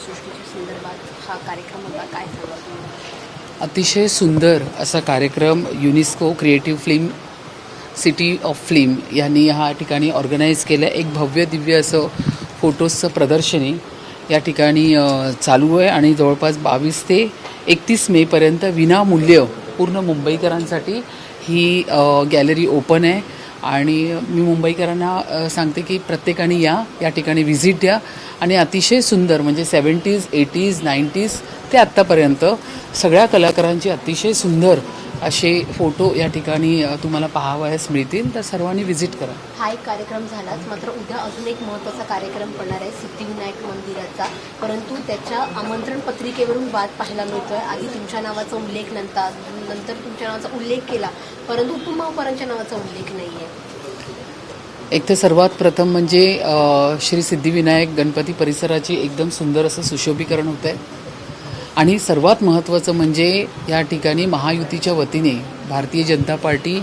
सृष्टीच्या संदर्भात हा कार्यक्रम होता, काय सांगाल तुम्ही? अतिशय सुंदर असा कार्यक्रम UNESCO creative film city of film यांनी ह्या ठिकाणी ऑर्गनाईज केलं. एक भव्य दिव्य असं फोटोजचं प्रदर्शनी या ठिकाणी चालू आहे आणि जवळपास 22 ते 31 मेपर्यंत विनामूल्य पूर्ण मुंबईकरांसाठी ही गॅलरी ओपन आहे. आणि मी मुंबईकरांना सांगते की प्रत्येकाने या ठिकाणी व्हिजिट द्या आणि अतिशय सुंदर म्हणजे 70s 80s 90s ते आत्तापर्यंत सगळ्या कलाकारांचे अतिशय सुंदर असे फोटो या ठिकाणी तुम्हाला पाहावयास मिळतील. तर सर्वांनी व्हिजिट करा. हा एक कार्यक्रम झालाच, मात्र उद्या अजून एक महत्त्वाचा कार्यक्रम पडणार आहे सिद्धिविनायक मंदिराचा, परंतु त्याच्या आमंत्रण पत्रिकेवरून वाद पाहायला मिळतोय. आधी तुमच्या नावाचा उल्लेख नंतर तुमच्या नावाचा उल्लेख केला, परंतु उपमहापौरांच्या नावाचा उल्लेख नाही आहे. एक तर सर्वात प्रथम म्हणजे श्री सिद्धिविनायक गणपती परिसराची एकदम सुंदर असं सुशोभीकरण होतं आहे. आणि सर्वात महत्त्वाचं म्हणजे या ठिकाणी महायुतीच्या वतीने भारतीय जनता पार्टी,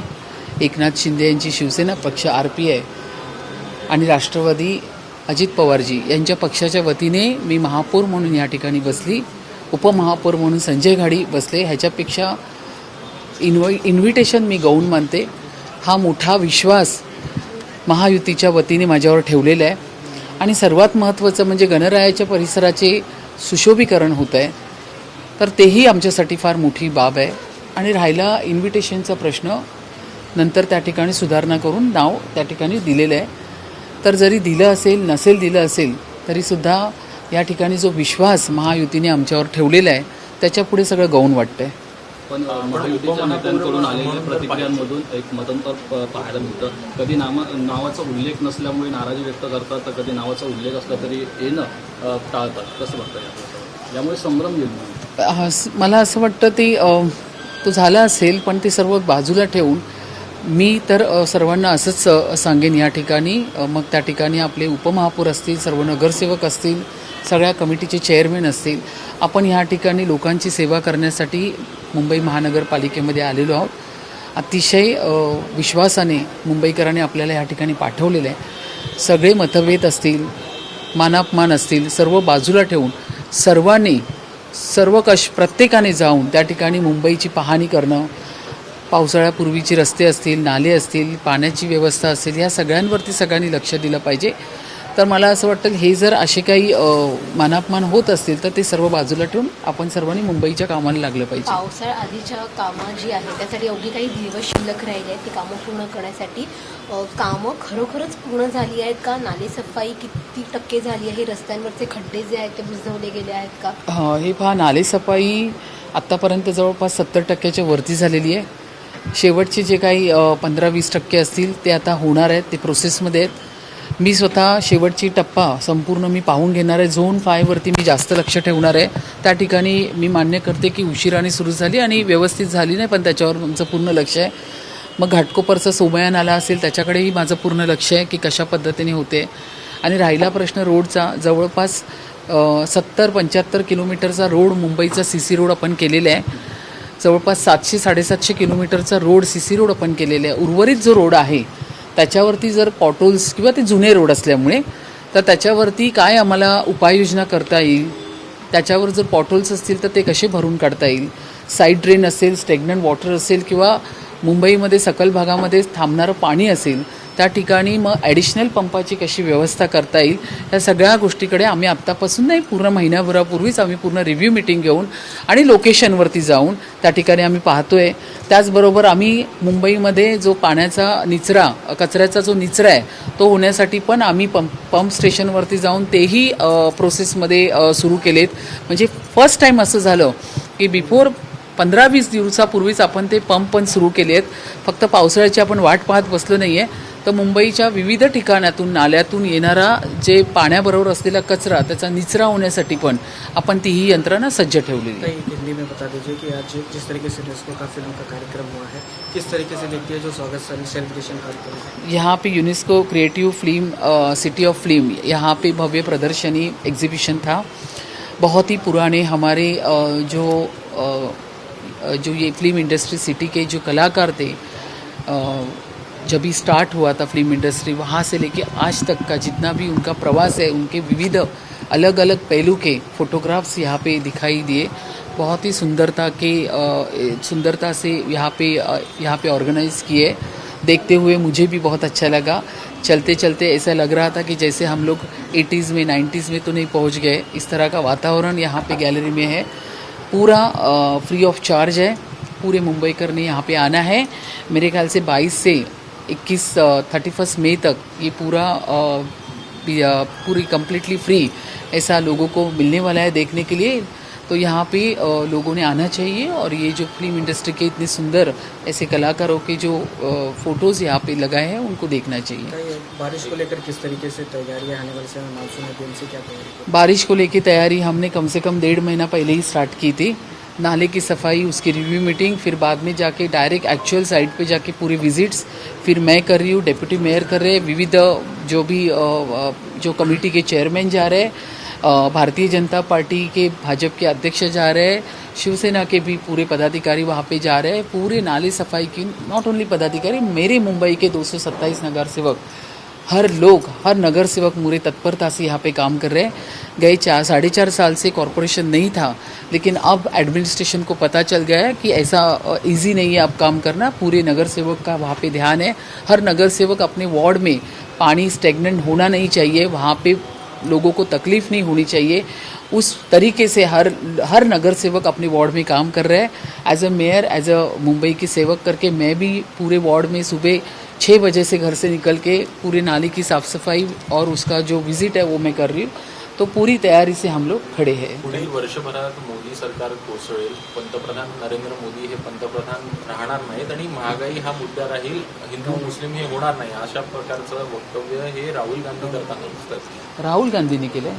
एकनाथ शिंदे यांची शिवसेना पक्ष RPI आणि राष्ट्रवादी अजित पवारजी यांच्या पक्षाच्या वतीने मी महापौर म्हणून या ठिकाणी बसली, उपमहापौर म्हणून संजय घाडी बसले. ह्याच्यापेक्षा इन्व्हिटेशन मी गौण मानते. हा मोठा विश्वास महायुतीच्या वतीने माझ्यावर ठेवलेला आहे. आणि सर्वात महत्त्वाचं म्हणजे गणरायाच्या परिसराचे सुशोभीकरण होतं आहे, तर तेही आमच्यासाठी फार मोठी बाब आहे. आणि राहिला इन्व्हिटेशनचा प्रश्न, नंतर त्या ठिकाणी सुधारणा करून नाव त्या ठिकाणी दिलेलं आहे. तर जरी दिलं असेल नसेल दिलं असेल तरीसुद्धा या ठिकाणी जो विश्वास महायुतीने आमच्यावर ठेवलेला आहे त्याच्यापुढे सगळं गौण वाटतं आहे. पण महायुतीच्या नेत्यांकडून आलेल्या प्रतिक्रियांमधून एक मतांतर पाहायला मिळतं. कधी नावाचा उल्लेख नसल्यामुळे नाराजी व्यक्त करतात, तर कधी नावाचा उल्लेख असला तरी येणं टाळतात. कसं बघता यामुळे संभ्रम निर्माण? मला असं वाटतं तो झाला असेल, पण ते सर्व बाजूला ठेवून मी तर सर्वांना असंच सांगेन या ठिकाणी. मग त्या ठिकाणी आपले उपमहापौर असतील, सर्व नगरसेवक असतील, सगळ्या कमिटीचे चेअरमॅन असतील, आपण ह्या ठिकाणी लोकांची सेवा करण्यासाठी मुंबई महानगरपालिकेमध्ये आलेलो आहोत. अतिशय विश्वासाने मुंबईकरांनी आपल्याला ह्या ठिकाणी पाठवलेलं आहे. सगळे मतभेद असतील, मानापमान असतील, सर्व बाजूला ठेवून सर्वांनी प्रत्येकाने जाऊन त्या ठिकाणी मुंबईची पाहणी करणं, पावसाळ्यापूर्वीचे रस्ते असतील, नाले असतील, पाण्याची व्यवस्था असेल, या सगळ्यांवरती सगळ्यांनी लक्ष दिलं पाहिजे. तर मला असं वाटतं हे जर असे काही मानापमान होत असतील तर ते सर्व बाजूला ठेवून आपण सर्वांनी मुंबईच्या कामाला लागलं पाहिजे. पावसाळ्या आधीच्या कामं जी आहेत त्यासाठी अवघी काही दिवस शिल्लक राहिले आहेत. ती कामं पूर्ण करण्यासाठी कामं खरोखरच पूर्ण झाली आहेत का? नालेसफाई किती टक्के झाली आहे? रस्त्यांवरचे खड्डे जे आहेत ते बुजवले गेले आहेत का? हे पहा, नालेसफाई आत्तापर्यंत जवळपास 70% वरती झालेली आहे. शेवटचे जे काही 15-20% असतील ते आता होणार आहेत, ते प्रोसेसमध्ये आहेत. मी स्वतः शेवटची टप्पा संपूर्ण मी पाहून घेणार आहे. झोन 5 वरती मी जास्त लक्ष ठेवणार आहे. त्या ठिकाणी मी मान्य करते की उशिराने सुरू झाली आणि व्यवस्थित झाली नाही, पण त्याच्यावर आमचं पूर्ण लक्ष आहे. मग घाटकोपरचा सोमया नाला असेल त्याच्याकडेही माझं पूर्ण लक्ष आहे की कशा पद्धतीने होते. आणि राहिला प्रश्न रोडचा, जवळपास 70-75 किलोमीटरचा रोड मुंबईचा CC रोड आपण केलेला आहे. जवळपास 700-750 किलोमीटरचा रोड CC रोड आपण केलेला आहे. उर्वरित जो रोड आहे त्याच्यावरती जर पॉटोल्स किंवा ते जुने रोड असल्यामुळे तर त्याच्यावरती काय आम्हाला उपाययोजना करता येईल, त्याच्यावर जर पॉटोल्स असतील तर ते कसे भरून काढता येईल, साईड ड्रेन असेल, स्टेग्नंट वॉटर असेल किंवा मुंबईमध्ये सखल भागामध्ये थांबणारं पाणी असेल, त्या ठिकाणी मग ॲडिशनल पंपाची कशी व्यवस्था करता येईल, या सगळ्या गोष्टीकडे आम्ही आत्तापासून नाही, पूर्ण महिन्याभरापूर्वीच आम्ही पूर्ण रिव्ह्यू मिटिंग घेऊन आणि लोकेशनवरती जाऊन त्या ठिकाणी आम्ही पाहतो आहे. त्याचबरोबर आम्ही मुंबईमध्ये जो पाण्याचा निचरा, कचऱ्याचा जो निचरा आहे तो होण्यासाठी पण आम्ही पंप स्टेशनवरती जाऊन तेही प्रोसेसमध्ये सुरू केलेत. म्हणजे फर्स्ट टाईम असं झालं की बिफोर 15-20 दिवसापूर्वीच आपण ते पंप पण सुरू केले आहेत. फक्त पावसाळ्याची आपण वाट पाहत बसलो नाही आहे, तर मुंबईच्या विविध ठिकाणातून, नाल्यातून येणारा जे पाण्याबरोबर असलेला कचरा त्याचा निचरा होण्यासाठी पण आपण तीही यंत्रणा सज्ज ठेवलेली आहे. हिंदी में बता दीजिए कि आज जिस तरीके से यूनेस्को का फिल्म का कार्यक्रम हुआ है, किस तरीके से देखती है जो स्वागत सेलिब्रेशन कार्यक्रम है? यहाँ पे UNESCO creative film city of film, यहाँ पे भव्य प्रदर्शनी एग्जीबिशन था. बहुत ही पुराने हमारे जो ये फिल्म इंडस्ट्री सिटी के जो कलाकार थे, जब भी स्टार्ट हुआ था फिल्म इंडस्ट्री, वहाँ से लेके आज तक का जितना भी उनका प्रवास है, उनके विविध अलग अलग पहलू के फोटोग्राफ्स यहाँ पे दिखाई दिए। बहुत ही सुंदरता से यहाँ पे ऑर्गेनाइज किए। देखते हुए मुझे भी बहुत अच्छा लगा। चलते चलते ऐसा लग रहा था कि जैसे हम लोग 80s में 90s में तो नहीं पहुँच गए। इस तरह का वातावरण यहाँ पे गैलरी में है। पूरा फ्री ऑफ चार्ज है। पूरे मुंबईकर ने यहाँ पे आना है। मेरे ख्याल से 22 से 31 मई तक ये पूरी कम्प्लीटली फ्री ऐसा लोगों को मिलने वाला है देखने के लिए। तो यहाँ पे लोगों ने आना चाहिए और ये जो फिल्म इंडस्ट्री के इतने सुंदर ऐसे कलाकारों के जो फोटोज़ यहाँ पे लगाए हैं उनको देखना चाहिए। बारिश को लेकर किस तरीके से तैयारियां आने वाले समय मानसून है, दिन से क्या तैयारी? बारिश को लेकर तैयारी हमने कम से कम 1.5 महीना पहले ही स्टार्ट की थी। नाले की सफाई, उसकी रिव्यू मीटिंग, फिर बाद में जाके डायरेक्ट एक्चुअल साइट पे जाके पूरी विजिट्स, फिर मैं कर रही हूँ, डिप्टी मेयर कर रहे हैं, विविध जो कमेटी के चेयरमैन जा रहे हैं, भारतीय जनता पार्टी के भाजपा के अध्यक्ष जा रहे हैं, शिवसेना के भी पूरे पदाधिकारी वहाँ पे जा रहे हैं। पूरे नाले सफाई की नॉट ओनली पदाधिकारी, मेरे मुंबई के 227 नगर सेवक, हर नगर सेवक पूरे तत्परता से यहाँ पे काम कर रहे हैं। गए 4.5 साल से कॉरपोरेशन नहीं था, लेकिन अब एडमिनिस्ट्रेशन को पता चल गया है कि ऐसा इजी नहीं है अब काम करना। पूरे नगर सेवक का वहाँ पे ध्यान है। हर नगर सेवक अपने वार्ड में पानी स्टेगनेंट होना नहीं चाहिए, वहाँ पे लोगों को तकलीफ नहीं होनी चाहिए, उस तरीके से हर नगर सेवक अपने वार्ड में काम कर रहे हैं। As a mayor, as a Mumbai की सेवक करके मैं भी पूरे वार्ड में सुबह 6 बजे से घर से निकल के पूरे नाले की साफ़ सफाई और उसका जो विजिट है वो मैं कर रही हूँ। तो पूरी तैयारी से हम लोग खड़े हैं। पुढील वर्षभरात मोदी सरकार कोसळेल, पंतप्रधान नरेंद्र मोदी हे पंतप्रधान राहणार नाहीत आणि महागाई हा मुद्दा राहील, हिंदू मुस्लिम हे होणार नाही, अशा प्रकारचं वक्तव्य हे राहुल गांधी करताना दिसतात। राहुल गांधींनी केलं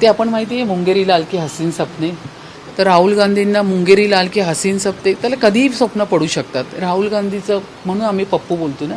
ते आपण माहिती आहे, मुंगेरी लाल के हसीन सपने। तर राहुल गांधींना मुंगेरी लाल के हसीन सपने त्याला कधीही स्वप्न पडू शकतात। राहुल गांधीचं म्हणून आम्ही पप्पू बोलतो ना,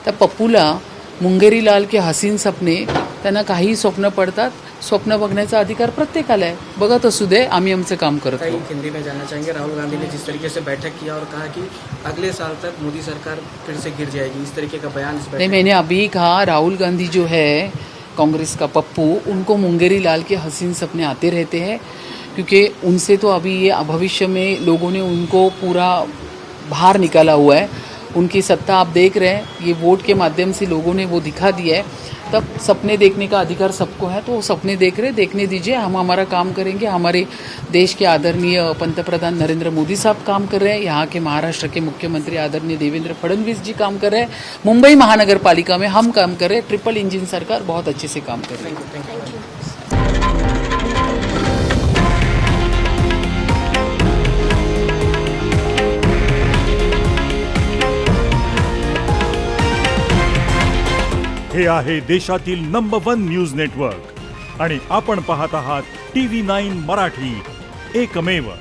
त्या पप्पूला मुंगेरी लाल के हसीन सपने, त्यांना काही स्वप्न पडतात। स्वप्न बघण्याचा अधिकार प्रत्येकाला आहे, बघत असू दे, आम्ही आमचं काम करत कई राहू। हिंदी में जानना चाहेंगे, राहुल गांधी ने जिस तरीके से बैठक किया और कहा कि अगले साल तक मोदी सरकार फिर से गिर जाएगी, इस तरीके का बयान इस नहीं, बैठक मैंने अभी कहा राहुल गांधी जो है कांग्रेस का पप्पू, उनको मुंगेरी लाल के हसीन सपने आते रहते हैं, क्योंकि उनसे तो अभी ये भविष्य में लोगों ने उनको पूरा बाहर निकाला हुआ है। उनकी सत्ता आप देख रहे हैं, ये वोट के माध्यम से लोगों ने वो दिखा दिया है। तब सपने देखने का अधिकार सबको है, तो वो सपने देख रहे, देखने दीजिए, हम हमारा काम करेंगे। हमारे देश के आदरणीय पंतप्रधान नरेंद्र मोदी साहब काम कर रहे हैं, यहाँ के महाराष्ट्र के मुख्यमंत्री आदरणीय देवेंद्र फडणवीस जी काम कर रहे हैं, मुंबई महानगर पालिका में हम काम कर रहे हैं, ट्रिपल इंजन सरकार बहुत अच्छे से काम कर रही है। हे आहे देशातील नंबर 1 न्यूज नेटवर्क आणि आपण पाहत आहात TV9 मराठी, एकमेव।